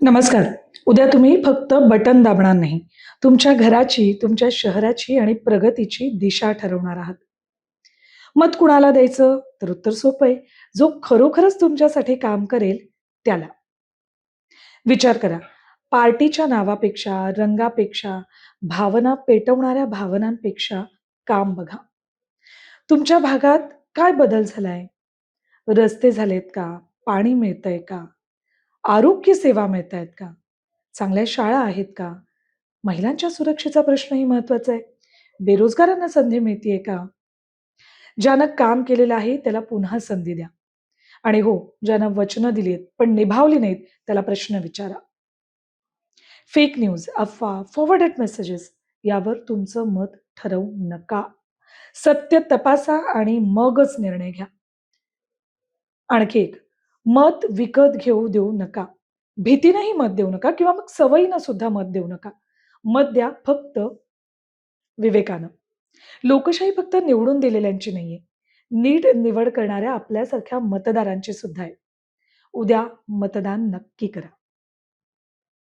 नमस्कार. उद्या तुम्ही फक्त बटन दाबणार नाही. तुमच्या घराची, तुमच्या शहराची आणि प्रगतीची दिशा ठरवणार आहात. मत कुणाला द्यायचं? तर उत्तर सोपं आहे. जो खरोखरच तुमच्यासाठी काम करेल त्याला. विचार करा. पार्टीच्या नावापेक्षा, रंगापेक्षा, भावना पेटवणाऱ्या भावनांपेक्षा काम बघा. तुमच्या भागात काय बदल झालाय? रस्ते झालेत का? पाणी मिळतंय का? आरोग्य सेवा मिळतायत का? चांगल्या शाळा आहेत का? महिलांच्या सुरक्षेचा प्रश्नही महत्वाचा आहे. बेरोजगारांना संधी मिळतीये का? ज्यानं काम केलेलं आहे त्याला पुन्हा संधी द्या. आणि हो, ज्यानं वचनं दिलीत पण निभावली नाहीत, त्याला प्रश्न विचारा. फेक न्यूज, अफवा, फॉरवर्डेड मेसेजेस यावर तुमचं मत ठरवू नका. सत्य तपासा आणि मगच निर्णय घ्या. आणखी एक, मत विकत घेऊ देऊ नका. भीतीनेही मत देऊ नका किंवा मग सवयीनं सुद्धा मत देऊ नका. मत द्या फक्त विवेकानं. लोकशाही फक्त निवडून दिलेल्यांची नाहीये. नीट निवड करणाऱ्या आपल्यासारख्या मतदारांची सुद्धा आहे. उद्या मतदान नक्की करा.